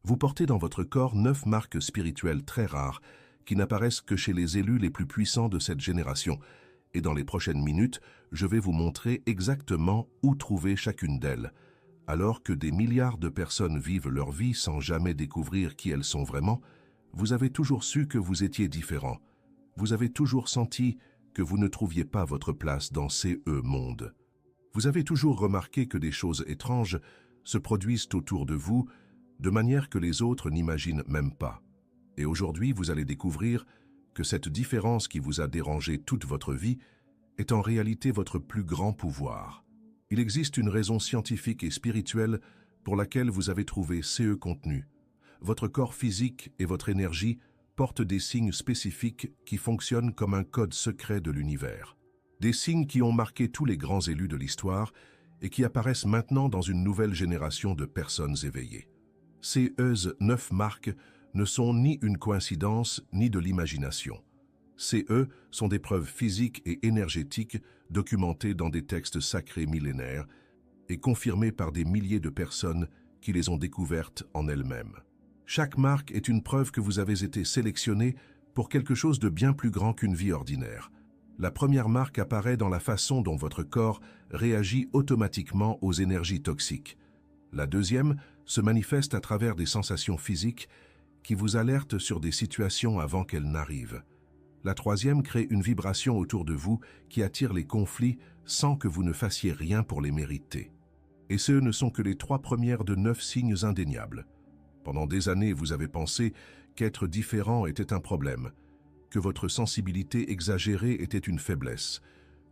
Vous portez dans votre corps 9 marques spirituelles très rares qui n'apparaissent que chez les élus les plus puissants de cette génération. Et dans les prochaines minutes, je vais vous montrer exactement où trouver chacune d'elles. Alors que des milliards de personnes vivent leur vie sans jamais découvrir qui elles sont vraiment, vous avez toujours su que vous étiez différent. Vous avez toujours senti que vous ne trouviez pas votre place dans ces mondes. Vous avez toujours remarqué que des choses étranges se produisent autour de vous, de manière que les autres n'imaginent même pas. Et aujourd'hui, vous allez découvrir que cette différence qui vous a dérangé toute votre vie est en réalité votre plus grand pouvoir. Il existe une raison scientifique et spirituelle pour laquelle vous avez trouvé ces contenus. Votre corps physique et votre énergie portent des signes spécifiques qui fonctionnent comme un code secret de l'univers. Des signes qui ont marqué tous les grands élus de l'histoire et qui apparaissent maintenant dans une nouvelle génération de personnes éveillées. Ces 9 marques ne sont ni une coïncidence ni de l'imagination. Ces sont des preuves physiques et énergétiques documentées dans des textes sacrés millénaires et confirmées par des milliers de personnes qui les ont découvertes en elles-mêmes. Chaque marque est une preuve que vous avez été sélectionné pour quelque chose de bien plus grand qu'une vie ordinaire. La première marque apparaît dans la façon dont votre corps réagit automatiquement aux énergies toxiques. La deuxième se manifeste à travers des sensations physiques qui vous alertent sur des situations avant qu'elles n'arrivent. La troisième crée une vibration autour de vous qui attire les conflits sans que vous ne fassiez rien pour les mériter. Et ce ne sont que les 3 premières de 9 signes indéniables. Pendant des années, vous avez pensé qu'être différent était un problème, que votre sensibilité exagérée était une faiblesse,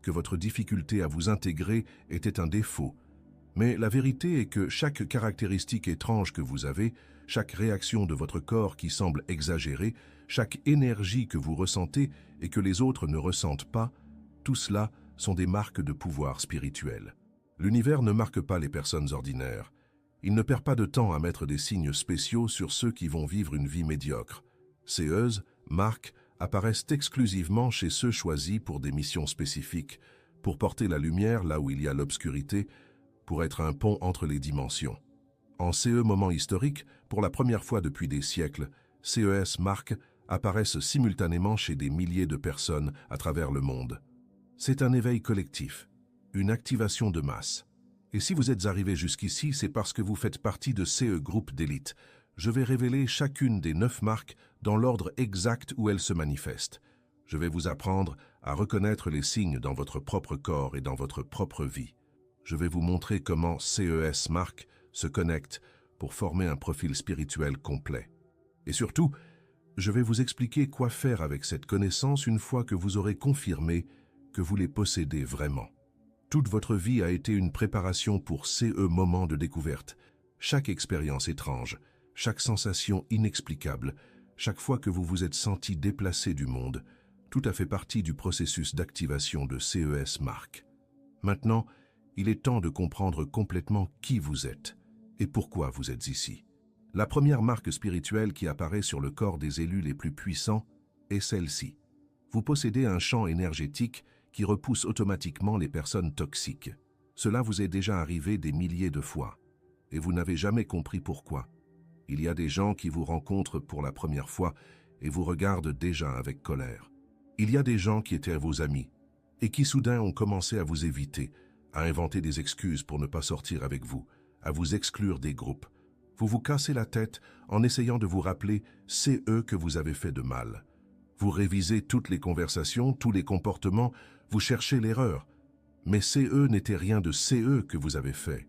que votre difficulté à vous intégrer était un défaut. Mais la vérité est que chaque caractéristique étrange que vous avez, chaque réaction de votre corps qui semble exagérée, chaque énergie que vous ressentez et que les autres ne ressentent pas, tout cela sont des marques de pouvoir spirituel. L'univers ne marque pas les personnes ordinaires. Il ne perd pas de temps à mettre des signes spéciaux sur ceux qui vont vivre une vie médiocre. Ces marques apparaissent exclusivement chez ceux choisis pour des missions spécifiques, pour porter la lumière là où il y a l'obscurité, pour être un pont entre les dimensions. En moment historique, pour la première fois depuis des siècles, marques apparaissent simultanément chez des milliers de personnes à travers le monde. C'est un éveil collectif, une activation de masse. Et si vous êtes arrivé jusqu'ici, c'est parce que vous faites partie de ces groupes d'élite. Je vais révéler chacune des 9 marques dans l'ordre exact où elles se manifestent. Je vais vous apprendre à reconnaître les signes dans votre propre corps et dans votre propre vie. Je vais vous montrer comment marques se connectent pour former un profil spirituel complet. Et surtout, je vais vous expliquer quoi faire avec cette connaissance une fois que vous aurez confirmé que vous les possédez vraiment. Toute votre vie a été une préparation pour ces moments de découverte. Chaque expérience étrange, chaque sensation inexplicable, chaque fois que vous vous êtes senti déplacé du monde, tout a fait partie du processus d'activation de marques. Maintenant, il est temps de comprendre complètement qui vous êtes et pourquoi vous êtes ici. La première marque spirituelle qui apparaît sur le corps des élus les plus puissants est celle-ci. Vous possédez un champ énergétique qui repousse automatiquement les personnes toxiques. Cela vous est déjà arrivé des milliers de fois, et vous n'avez jamais compris pourquoi. Il y a des gens qui vous rencontrent pour la première fois et vous regardent déjà avec colère. Il y a des gens qui étaient vos amis, et qui soudain ont commencé à vous éviter, à inventer des excuses pour ne pas sortir avec vous, à vous exclure des groupes. Vous vous cassez la tête en essayant de vous rappeler c'est eux que vous avez fait de mal. Vous révisez toutes les conversations, tous les comportements, vous cherchez l'erreur. Mais CE n'était rien de CE que vous avez fait.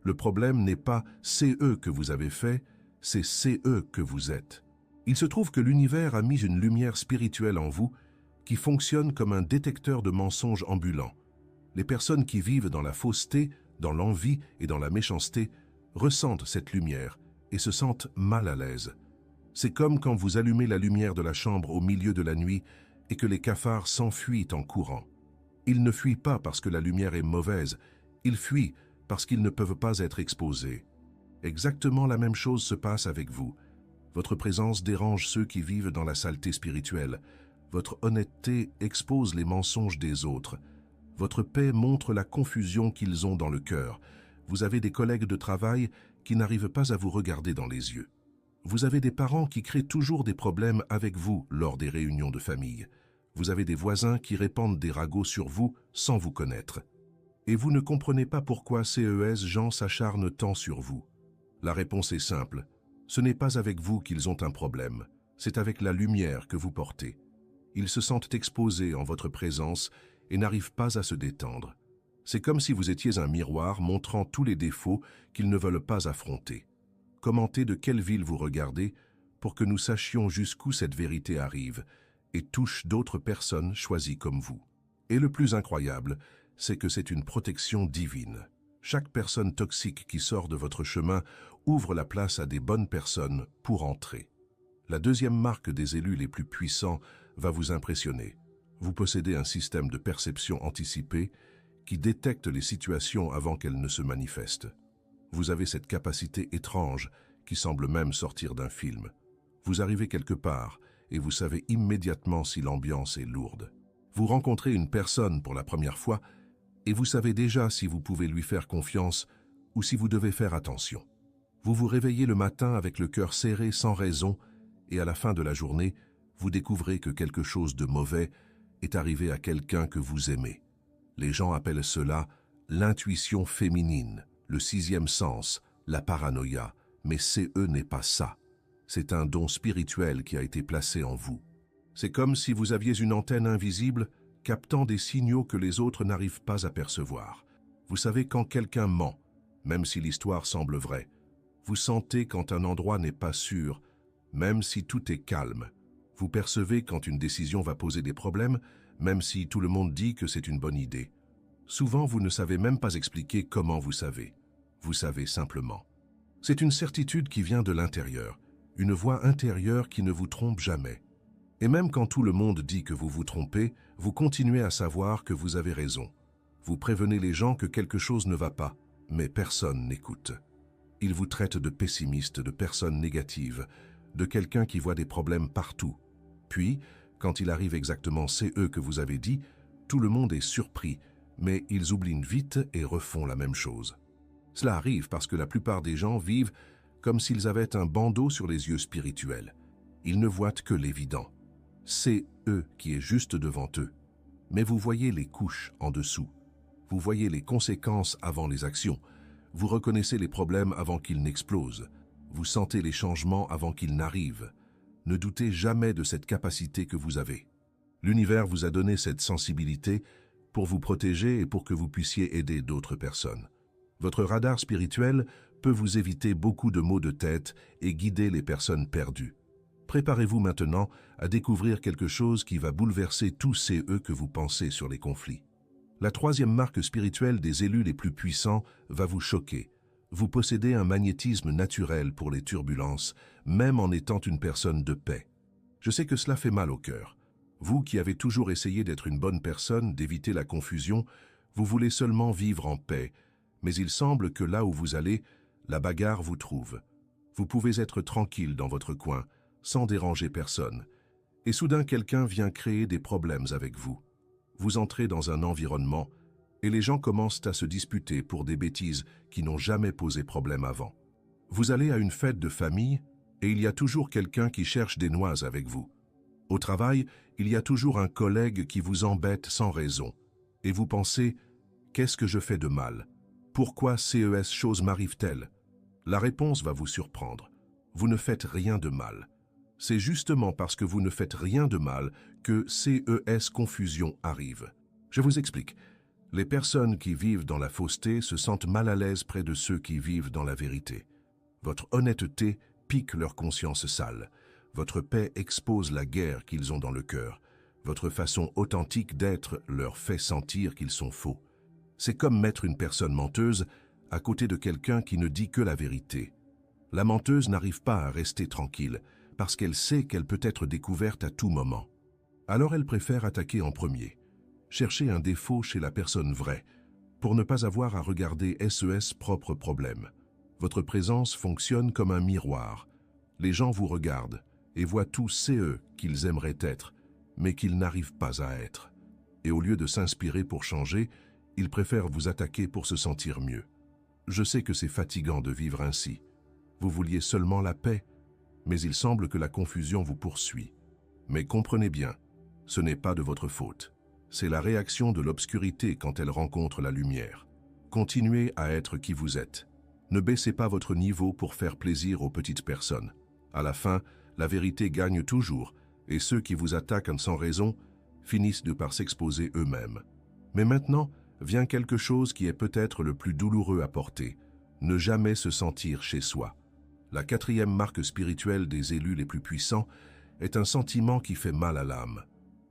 Le problème n'est pas CE que vous avez fait, c'est CE que vous êtes. Il se trouve que l'univers a mis une lumière spirituelle en vous qui fonctionne comme un détecteur de mensonges ambulants. Les personnes qui vivent dans la fausseté, dans l'envie et dans la méchanceté ressentent cette lumière et se sentent mal à l'aise. C'est comme quand vous allumez la lumière de la chambre au milieu de la nuit et que les cafards s'enfuient en courant. Ils ne fuient pas parce que la lumière est mauvaise, ils fuient parce qu'ils ne peuvent pas être exposés. Exactement la même chose se passe avec vous. Votre présence dérange ceux qui vivent dans la saleté spirituelle. Votre honnêteté expose les mensonges des autres. Votre paix montre la confusion qu'ils ont dans le cœur. Vous avez des collègues de travail qui n'arrivent pas à vous regarder dans les yeux. Vous avez des parents qui créent toujours des problèmes avec vous lors des réunions de famille. Vous avez des voisins qui répandent des ragots sur vous sans vous connaître. Et vous ne comprenez pas pourquoi ces gens s'acharnent tant sur vous. La réponse est simple. Ce n'est pas avec vous qu'ils ont un problème, c'est avec la lumière que vous portez. Ils se sentent exposés en votre présence et n'arrivent pas à se détendre. C'est comme si vous étiez un miroir montrant tous les défauts qu'ils ne veulent pas affronter. Commentez de quelle ville vous regardez pour que nous sachions jusqu'où cette vérité arrive et touche d'autres personnes choisies comme vous. Et le plus incroyable, c'est que c'est une protection divine. Chaque personne toxique qui sort de votre chemin ouvre la place à des bonnes personnes pour entrer. La deuxième marque des élus les plus puissants va vous impressionner. Vous possédez un système de perception anticipée qui détecte les situations avant qu'elles ne se manifestent. Vous avez cette capacité étrange qui semble même sortir d'un film. Vous arrivez quelque part et vous savez immédiatement si l'ambiance est lourde. Vous rencontrez une personne pour la première fois et vous savez déjà si vous pouvez lui faire confiance ou si vous devez faire attention. Vous vous réveillez le matin avec le cœur serré sans raison et à la fin de la journée, vous découvrez que quelque chose de mauvais est arrivé à quelqu'un que vous aimez. Les gens appellent cela l'intuition féminine, le sixième sens, la paranoïa, mais CE n'est pas ça. C'est un don spirituel qui a été placé en vous. C'est comme si vous aviez une antenne invisible captant des signaux que les autres n'arrivent pas à percevoir. Vous savez quand quelqu'un ment, même si l'histoire semble vraie. Vous sentez quand un endroit n'est pas sûr, même si tout est calme. Vous percevez quand une décision va poser des problèmes, même si tout le monde dit que c'est une bonne idée. Souvent, vous ne savez même pas expliquer comment vous savez. Vous savez simplement. C'est une certitude qui vient de l'intérieur, une voix intérieure qui ne vous trompe jamais. Et même quand tout le monde dit que vous vous trompez, vous continuez à savoir que vous avez raison. Vous prévenez les gens que quelque chose ne va pas, mais personne n'écoute. Ils vous traitent de pessimiste, de personne négative, de quelqu'un qui voit des problèmes partout. Puis, quand il arrive exactement CE que vous avez dit, tout le monde est surpris, mais ils oublient vite et refont la même chose. Cela arrive parce que la plupart des gens vivent comme s'ils avaient un bandeau sur les yeux spirituels. Ils ne voient que l'évident. C'est eux qui est juste devant eux. Mais vous voyez les couches en dessous. Vous voyez les conséquences avant les actions. Vous reconnaissez les problèmes avant qu'ils n'explosent. Vous sentez les changements avant qu'ils n'arrivent. Ne doutez jamais de cette capacité que vous avez. L'univers vous a donné cette sensibilité pour vous protéger et pour que vous puissiez aider d'autres personnes. Votre radar spirituel peut vous éviter beaucoup de maux de tête et guider les personnes perdues. Préparez-vous maintenant à découvrir quelque chose qui va bouleverser tous ces que vous pensez sur les conflits. La troisième marque spirituelle des élus les plus puissants va vous choquer. Vous possédez un magnétisme naturel pour les turbulences, même en étant une personne de paix. Je sais que cela fait mal au cœur. Vous qui avez toujours essayé d'être une bonne personne, d'éviter la confusion, vous voulez seulement vivre en paix, mais il semble que là où vous allez, la bagarre vous trouve. Vous pouvez être tranquille dans votre coin, sans déranger personne. Et soudain, quelqu'un vient créer des problèmes avec vous. Vous entrez dans un environnement et les gens commencent à se disputer pour des bêtises qui n'ont jamais posé problème avant. Vous allez à une fête de famille et il y a toujours quelqu'un qui cherche des noises avec vous. Au travail, il y a toujours un collègue qui vous embête sans raison. Et vous pensez, qu'est-ce que je fais de mal? Pourquoi ces choses m'arrivent-elles? La réponse va vous surprendre. Vous ne faites rien de mal. C'est justement parce que vous ne faites rien de mal que ces confusions arrivent. Je vous explique. Les personnes qui vivent dans la fausseté se sentent mal à l'aise près de ceux qui vivent dans la vérité. Votre honnêteté pique leur conscience sale. Votre paix expose la guerre qu'ils ont dans le cœur. Votre façon authentique d'être leur fait sentir qu'ils sont faux. C'est comme mettre une personne menteuse à côté de quelqu'un qui ne dit que la vérité. La menteuse n'arrive pas à rester tranquille parce qu'elle sait qu'elle peut être découverte à tout moment. Alors elle préfère attaquer en premier. Chercher un défaut chez la personne vraie pour ne pas avoir à regarder ses propres problèmes. Votre présence fonctionne comme un miroir. Les gens vous regardent et voient tous ces qu'ils aimeraient être, mais qu'ils n'arrivent pas à être. Et au lieu de s'inspirer pour changer, ils préfèrent vous attaquer pour se sentir mieux. Je sais que c'est fatigant de vivre ainsi. Vous vouliez seulement la paix, mais il semble que la confusion vous poursuit. Mais comprenez bien, ce n'est pas de votre faute. C'est la réaction de l'obscurité quand elle rencontre la lumière. Continuez à être qui vous êtes. Ne baissez pas votre niveau pour faire plaisir aux petites personnes. À la fin, la vérité gagne toujours, et ceux qui vous attaquent sans raison finissent de par s'exposer eux-mêmes. Mais maintenant, vient quelque chose qui est peut-être le plus douloureux à porter. Ne jamais se sentir chez soi. La 4e marque spirituelle des élus les plus puissants est un sentiment qui fait mal à l'âme.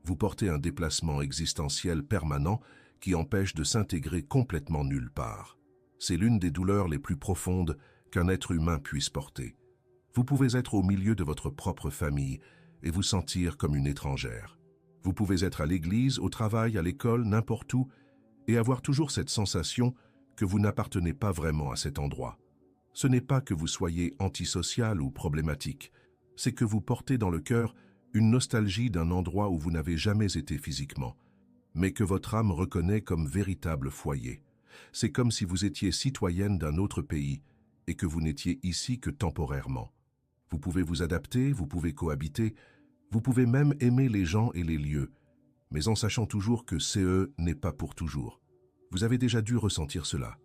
Vous portez un déplacement existentiel permanent qui empêche de s'intégrer complètement nulle part. C'est l'une des douleurs les plus profondes qu'un être humain puisse porter. Vous pouvez être au milieu de votre propre famille et vous sentir comme une étrangère. Vous pouvez être à l'église, au travail, à l'école, n'importe où, et avoir toujours cette sensation que vous n'appartenez pas vraiment à cet endroit. Ce n'est pas que vous soyez antisocial ou problématique, c'est que vous portez dans le cœur une nostalgie d'un endroit où vous n'avez jamais été physiquement, mais que votre âme reconnaît comme véritable foyer. C'est comme si vous étiez citoyenne d'un autre pays et que vous n'étiez ici que temporairement. Vous pouvez vous adapter, vous pouvez cohabiter, vous pouvez même aimer les gens et les lieux, mais en sachant toujours que CE n'est pas pour toujours. Vous avez déjà dû ressentir cela.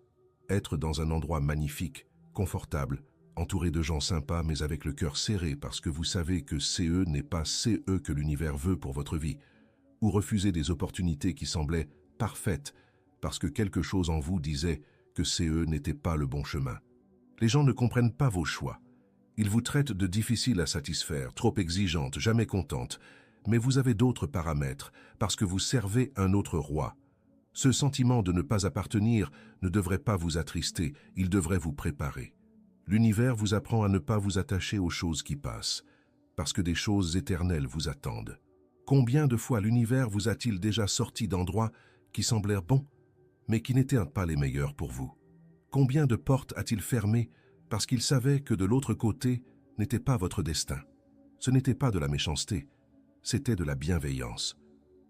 Être dans un endroit magnifique, confortable, entouré de gens sympas mais avec le cœur serré parce que vous savez que CE n'est pas CE que l'univers veut pour votre vie, ou refuser des opportunités qui semblaient parfaites parce que quelque chose en vous disait que CE n'était pas le bon chemin. Les gens ne comprennent pas vos choix. Ils vous traitent de difficiles à satisfaire, trop exigeantes, jamais contentes, mais vous avez d'autres paramètres parce que vous servez un autre roi. Ce sentiment de ne pas appartenir ne devrait pas vous attrister, il devrait vous préparer. L'univers vous apprend à ne pas vous attacher aux choses qui passent, parce que des choses éternelles vous attendent. Combien de fois l'univers vous a-t-il déjà sorti d'endroits qui semblèrent bons, mais qui n'étaient pas les meilleurs pour vous? Combien de portes a-t-il fermées parce qu'il savait que de l'autre côté n'était pas votre destin? Ce n'était pas de la méchanceté, c'était de la bienveillance.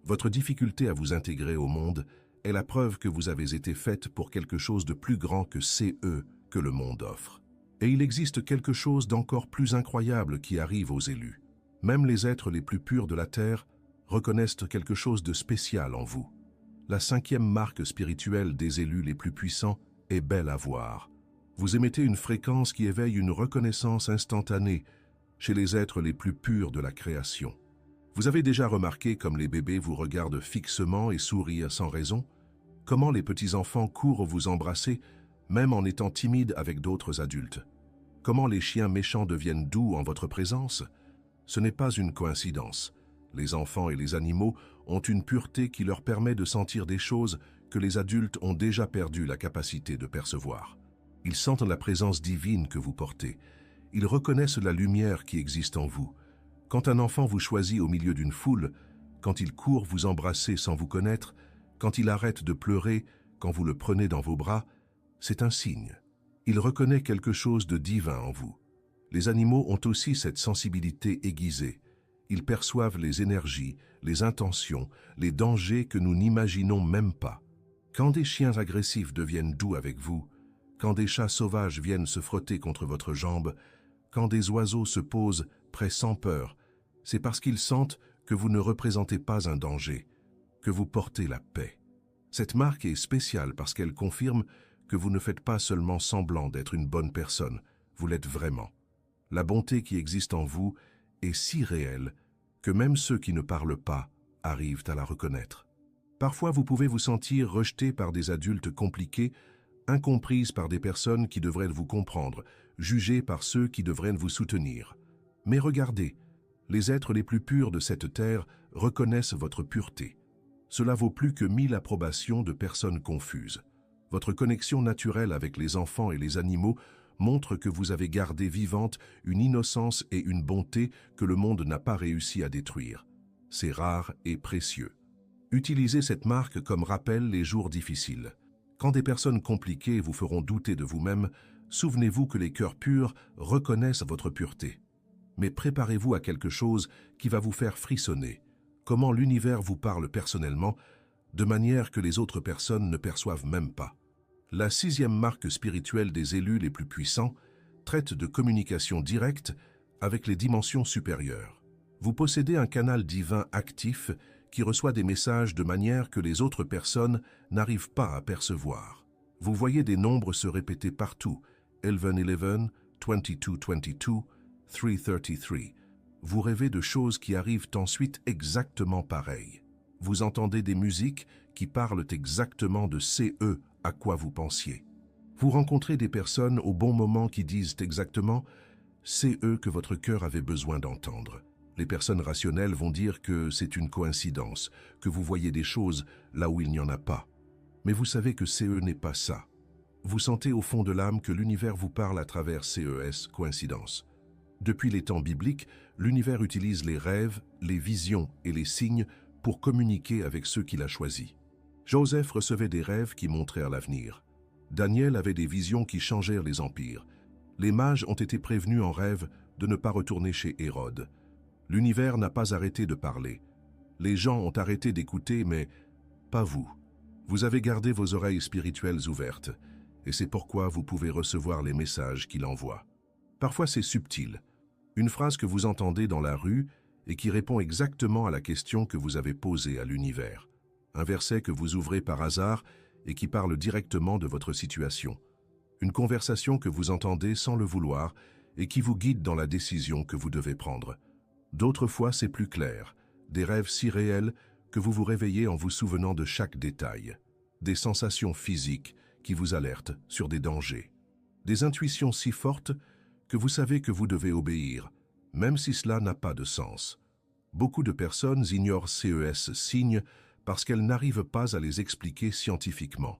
Votre difficulté à vous intégrer au monde est la preuve que vous avez été faite pour quelque chose de plus grand que CE que le monde offre. Et il existe quelque chose d'encore plus incroyable qui arrive aux élus. Même les êtres les plus purs de la terre reconnaissent quelque chose de spécial en vous. La 5e marque spirituelle des élus les plus puissants est belle à voir. Vous émettez une fréquence qui éveille une reconnaissance instantanée chez les êtres les plus purs de la création. Vous avez déjà remarqué comme les bébés vous regardent fixement et sourient sans raison? Comment les petits-enfants courent vous embrasser, même en étant timides avec d'autres adultes? Comment les chiens méchants deviennent doux en votre présence? Ce n'est pas une coïncidence. Les enfants et les animaux ont une pureté qui leur permet de sentir des choses que les adultes ont déjà perdu la capacité de percevoir. Ils sentent la présence divine que vous portez. Ils reconnaissent la lumière qui existe en vous. Quand un enfant vous choisit au milieu d'une foule, quand il court vous embrasser sans vous connaître, quand il arrête de pleurer, quand vous le prenez dans vos bras, c'est un signe. Il reconnaît quelque chose de divin en vous. Les animaux ont aussi cette sensibilité aiguisée. Ils perçoivent les énergies, les intentions, les dangers que nous n'imaginons même pas. Quand des chiens agressifs deviennent doux avec vous, quand des chats sauvages viennent se frotter contre votre jambe, quand des oiseaux se posent près sans peur, c'est parce qu'ils sentent que vous ne représentez pas un danger, que vous portez la paix. Cette marque est spéciale parce qu'elle confirme que vous ne faites pas seulement semblant d'être une bonne personne, vous l'êtes vraiment. La bonté qui existe en vous est si réelle que même ceux qui ne parlent pas arrivent à la reconnaître. Parfois, vous pouvez vous sentir rejeté par des adultes compliqués, incomprise par des personnes qui devraient vous comprendre, jugée par ceux qui devraient vous soutenir. Mais regardez, les êtres les plus purs de cette terre reconnaissent votre pureté. Cela vaut plus que 1000 approbations de personnes confuses. Votre connexion naturelle avec les enfants et les animaux montre que vous avez gardé vivante une innocence et une bonté que le monde n'a pas réussi à détruire. C'est rare et précieux. Utilisez cette marque comme rappel les jours difficiles. Quand des personnes compliquées vous feront douter de vous-même, souvenez-vous que les cœurs purs reconnaissent votre pureté. Mais préparez-vous à quelque chose qui va vous faire frissonner. Comment l'univers vous parle personnellement, de manière que les autres personnes ne perçoivent même pas. La 6e marque spirituelle des élus les plus puissants traite de communication directe avec les dimensions supérieures. Vous possédez un canal divin actif qui reçoit des messages de manière que les autres personnes n'arrivent pas à percevoir. Vous voyez des nombres se répéter partout, 11-11, 22-22, 3-33. Vous rêvez de choses qui arrivent ensuite exactement pareilles. Vous entendez des musiques qui parlent exactement de ce à quoi vous pensiez. Vous rencontrez des personnes au bon moment qui disent exactement « c'est eux que votre cœur avait besoin d'entendre ». Les personnes rationnelles vont dire que c'est une coïncidence, que vous voyez des choses là où il n'y en a pas. Mais vous savez que CE n'est pas ça. Vous sentez au fond de l'âme que l'univers vous parle à travers CES, coïncidence. Depuis les temps bibliques, l'univers utilise les rêves, les visions et les signes pour communiquer avec ceux qu'il a choisis. Joseph recevait des rêves qui montrèrent l'avenir. Daniel avait des visions qui changèrent les empires. Les mages ont été prévenus en rêve de ne pas retourner chez Hérode. L'univers n'a pas arrêté de parler. Les gens ont arrêté d'écouter, mais pas vous. Vous avez gardé vos oreilles spirituelles ouvertes, et c'est pourquoi vous pouvez recevoir les messages qu'il envoie. Parfois c'est subtil, une phrase que vous entendez dans la rue et qui répond exactement à la question que vous avez posée à l'univers. Un verset que vous ouvrez par hasard et qui parle directement de votre situation. Une conversation que vous entendez sans le vouloir et qui vous guide dans la décision que vous devez prendre. D'autres fois, c'est plus clair, des rêves si réels que vous vous réveillez en vous souvenant de chaque détail, des sensations physiques qui vous alertent sur des dangers, des intuitions si fortes que vous savez que vous devez obéir, même si cela n'a pas de sens. Beaucoup de personnes ignorent CES signes parce qu'elles n'arrivent pas à les expliquer scientifiquement.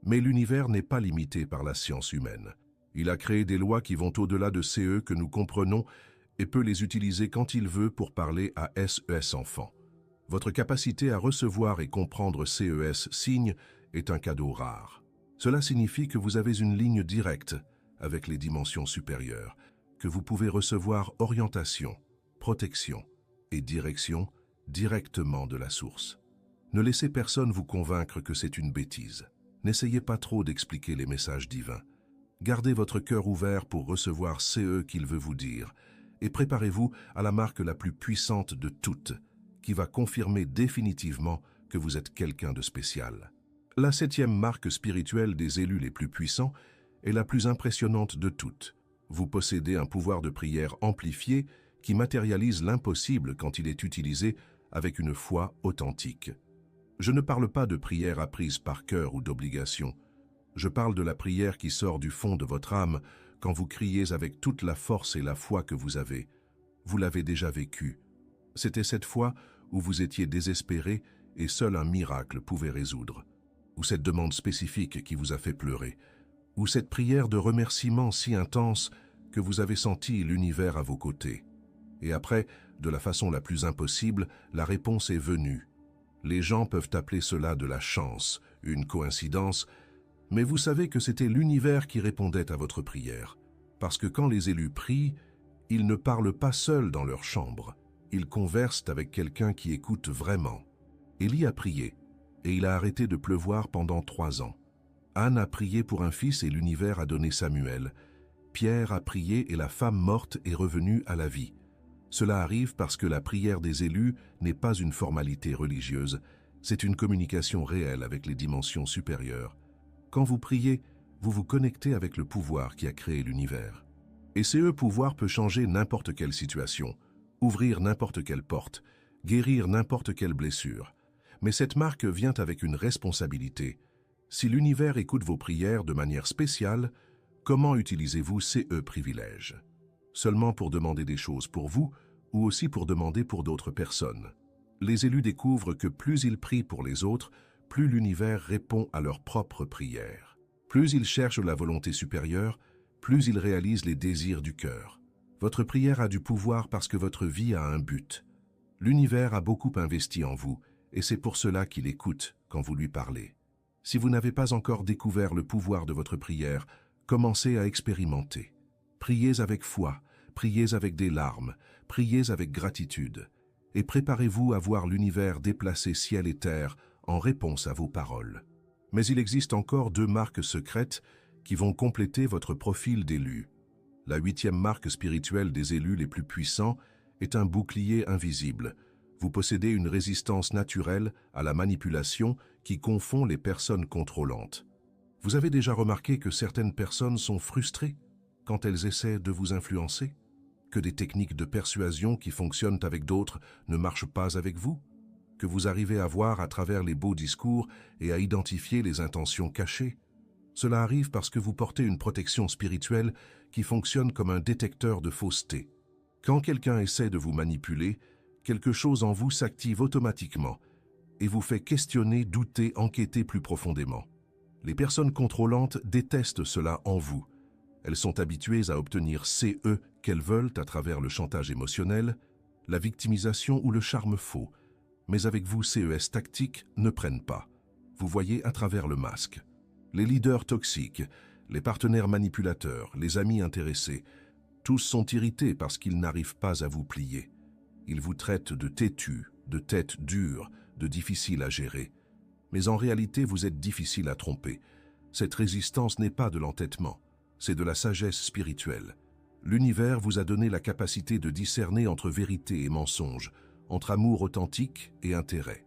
Mais l'univers n'est pas limité par la science humaine. Il a créé des lois qui vont au-delà de CE que nous comprenons et peut les utiliser quand il veut pour parler à SES enfants. Votre capacité à recevoir et comprendre CES signes est un cadeau rare. Cela signifie que vous avez une ligne directe avec les dimensions supérieures, que vous pouvez recevoir orientation, protection et direction directement de la source. Ne laissez personne vous convaincre que c'est une bêtise. N'essayez pas trop d'expliquer les messages divins. Gardez votre cœur ouvert pour recevoir ce qu'il veut vous dire et préparez-vous à la marque la plus puissante de toutes, qui va confirmer définitivement que vous êtes quelqu'un de spécial. La 7e marque spirituelle des élus les plus puissants est la plus impressionnante de toutes. Vous possédez un pouvoir de prière amplifié qui matérialise l'impossible quand il est utilisé avec une foi authentique. Je ne parle pas de prière apprise par cœur ou d'obligation. Je parle de la prière qui sort du fond de votre âme quand vous criez avec toute la force et la foi que vous avez. Vous l'avez déjà vécu. C'était cette fois où vous étiez désespéré et seul un miracle pouvait résoudre. Ou cette demande spécifique qui vous a fait pleurer. Ou cette prière de remerciement si intense que vous avez senti l'univers à vos côtés. Et après, de la façon la plus impossible, la réponse est venue. Les gens peuvent appeler cela de la chance, une coïncidence, mais vous savez que c'était l'univers qui répondait à votre prière. Parce que quand les élus prient, ils ne parlent pas seuls dans leur chambre. Ils conversent avec quelqu'un qui écoute vraiment. Élie a prié, et il a arrêté de pleuvoir pendant 3 ans. Anne a prié pour un fils et l'univers a donné Samuel. Pierre a prié et la femme morte est revenue à la vie. Cela arrive parce que la prière des élus n'est pas une formalité religieuse, c'est une communication réelle avec les dimensions supérieures. Quand vous priez, vous vous connectez avec le pouvoir qui a créé l'univers. Et ce pouvoir peut changer n'importe quelle situation, ouvrir n'importe quelle porte, guérir n'importe quelle blessure. Mais cette marque vient avec une responsabilité. Si l'univers écoute vos prières de manière spéciale, comment utilisez-vous ces privilèges? Seulement pour demander des choses pour vous ou aussi pour demander pour d'autres personnes. Les élus découvrent que plus ils prient pour les autres, plus l'univers répond à leurs propres prières. Plus ils cherchent la volonté supérieure, plus ils réalisent les désirs du cœur. Votre prière a du pouvoir parce que votre vie a un but. L'univers a beaucoup investi en vous et c'est pour cela qu'il écoute quand vous lui parlez. Si vous n'avez pas encore découvert le pouvoir de votre prière, commencez à expérimenter. Priez avec foi, priez avec des larmes, priez avec gratitude et préparez-vous à voir l'univers déplacer ciel et terre en réponse à vos paroles. Mais il existe encore 2 marques secrètes qui vont compléter votre profil d'élu. La 8e marque spirituelle des élus les plus puissants est un bouclier invisible. Vous possédez une résistance naturelle à la manipulation qui confond les personnes contrôlantes. Vous avez déjà remarqué que certaines personnes sont frustrées quand elles essaient de vous influencer? Que des techniques de persuasion qui fonctionnent avec d'autres ne marchent pas avec vous? Que vous arrivez à voir à travers les beaux discours et à identifier les intentions cachées? Cela arrive parce que vous portez une protection spirituelle qui fonctionne comme un détecteur de fausseté. Quand quelqu'un essaie de vous manipuler, quelque chose en vous s'active automatiquement et vous fait questionner, douter, enquêter plus profondément. Les personnes contrôlantes détestent cela en vous. Elles sont habituées à obtenir CE qu'elles veulent à travers le chantage émotionnel, la victimisation ou le charme faux. Mais avec vous, CES tactiques ne prennent pas. Vous voyez à travers le masque. Les leaders toxiques, les partenaires manipulateurs, les amis intéressés, tous sont irrités parce qu'ils n'arrivent pas à vous plier. Ils vous traitent de têtus, de tête dure, de difficile à gérer. Mais en réalité, vous êtes difficile à tromper. Cette résistance n'est pas de l'entêtement, c'est de la sagesse spirituelle. L'univers vous a donné la capacité de discerner entre vérité et mensonge, entre amour authentique et intérêt.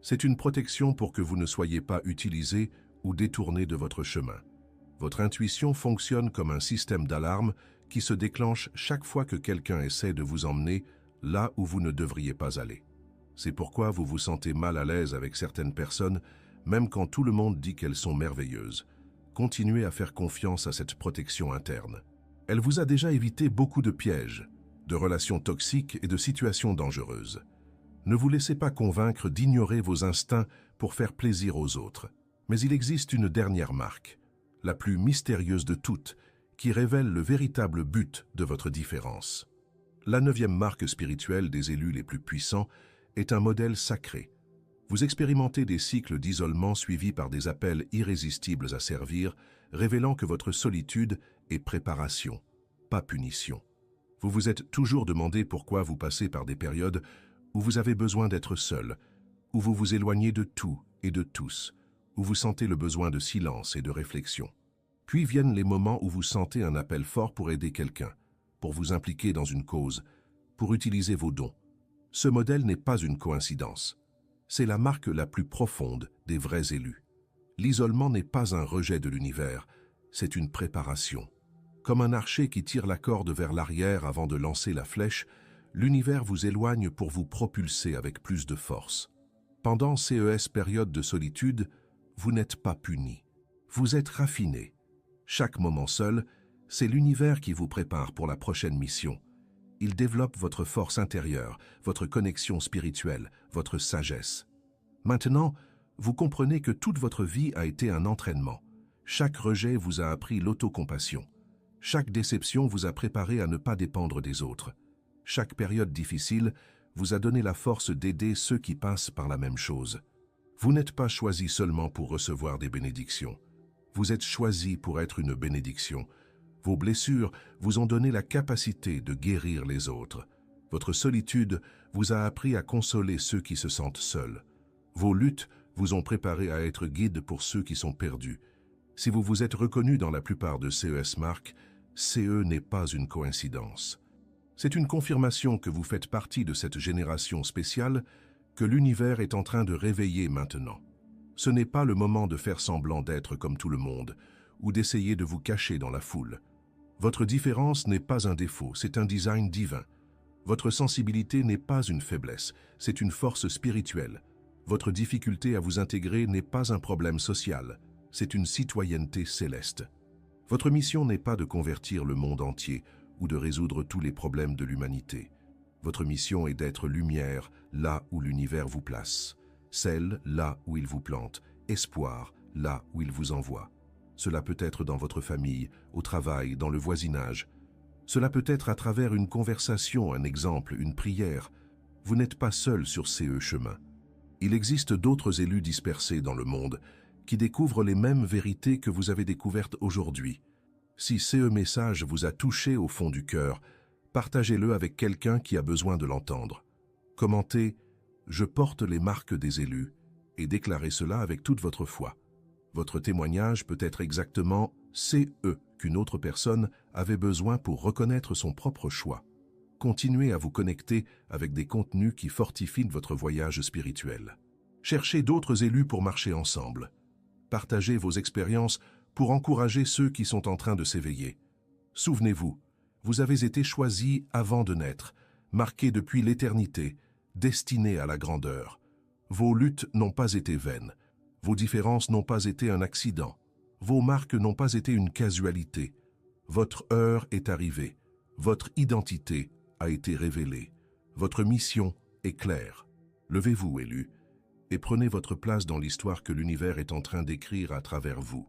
C'est une protection pour que vous ne soyez pas utilisé ou détourné de votre chemin. Votre intuition fonctionne comme un système d'alarme qui se déclenche chaque fois que quelqu'un essaie de vous emmener là où vous ne devriez pas aller. C'est pourquoi vous vous sentez mal à l'aise avec certaines personnes, même quand tout le monde dit qu'elles sont merveilleuses. Continuez à faire confiance à cette protection interne. Elle vous a déjà évité beaucoup de pièges, de relations toxiques et de situations dangereuses. Ne vous laissez pas convaincre d'ignorer vos instincts pour faire plaisir aux autres. Mais il existe une dernière marque, la plus mystérieuse de toutes, qui révèle le véritable but de votre différence. La 9e marque spirituelle des élus les plus puissants est un modèle sacré. Vous expérimentez des cycles d'isolement suivis par des appels irrésistibles à servir, révélant que votre solitude est préparation, pas punition. Vous vous êtes toujours demandé pourquoi vous passez par des périodes où vous avez besoin d'être seul, où vous vous éloignez de tout et de tous, où vous sentez le besoin de silence et de réflexion. Puis viennent les moments où vous sentez un appel fort pour aider quelqu'un, pour vous impliquer dans une cause, pour utiliser vos dons. Ce modèle n'est pas une coïncidence. C'est la marque la plus profonde des vrais élus. L'isolement n'est pas un rejet de l'univers, c'est une préparation. Comme un archer qui tire la corde vers l'arrière avant de lancer la flèche, l'univers vous éloigne pour vous propulser avec plus de force. Pendant CES période de solitude, vous n'êtes pas puni. Vous êtes raffiné. Chaque moment seul, c'est l'univers qui vous prépare pour la prochaine mission. Il développe votre force intérieure, votre connexion spirituelle, votre sagesse. Maintenant, vous comprenez que toute votre vie a été un entraînement. Chaque rejet vous a appris l'autocompassion. Chaque déception vous a préparé à ne pas dépendre des autres. Chaque période difficile vous a donné la force d'aider ceux qui passent par la même chose. Vous n'êtes pas choisi seulement pour recevoir des bénédictions. Vous êtes choisi pour être une bénédiction. Vos blessures vous ont donné la capacité de guérir les autres. Votre solitude vous a appris à consoler ceux qui se sentent seuls. Vos luttes vous ont préparé à être guide pour ceux qui sont perdus. Si vous vous êtes reconnu dans la plupart de CES marques, CE n'est pas une coïncidence. C'est une confirmation que vous faites partie de cette génération spéciale que l'univers est en train de réveiller maintenant. Ce n'est pas le moment de faire semblant d'être comme tout le monde ou d'essayer de vous cacher dans la foule. Votre différence n'est pas un défaut, c'est un design divin. Votre sensibilité n'est pas une faiblesse, c'est une force spirituelle. Votre difficulté à vous intégrer n'est pas un problème social, c'est une citoyenneté céleste. Votre mission n'est pas de convertir le monde entier ou de résoudre tous les problèmes de l'humanité. Votre mission est d'être lumière là où l'univers vous place, sel là où il vous plante, espoir là où il vous envoie. Cela peut être dans votre famille, au travail, dans le voisinage. Cela peut être à travers une conversation, un exemple, une prière. Vous n'êtes pas seul sur ces chemins. Il existe d'autres élus dispersés dans le monde qui découvrent les mêmes vérités que vous avez découvertes aujourd'hui. Si ce message vous a touché au fond du cœur, partagez-le avec quelqu'un qui a besoin de l'entendre. Commentez « Je porte les marques des élus » et déclarez cela avec toute votre foi. Votre témoignage peut être exactement CE qu'une autre personne avait besoin pour reconnaître son propre choix. Continuez à vous connecter avec des contenus qui fortifient votre voyage spirituel. Cherchez d'autres élus pour marcher ensemble. Partagez vos expériences pour encourager ceux qui sont en train de s'éveiller. Souvenez-vous, vous avez été choisis avant de naître, marqués depuis l'éternité, destinés à la grandeur. Vos luttes n'ont pas été vaines. Vos différences n'ont pas été un accident. Vos marques n'ont pas été une casualité. Votre heure est arrivée. Votre identité a été révélée. Votre mission est claire. Levez-vous, élus, et prenez votre place dans l'histoire que l'univers est en train d'écrire à travers vous.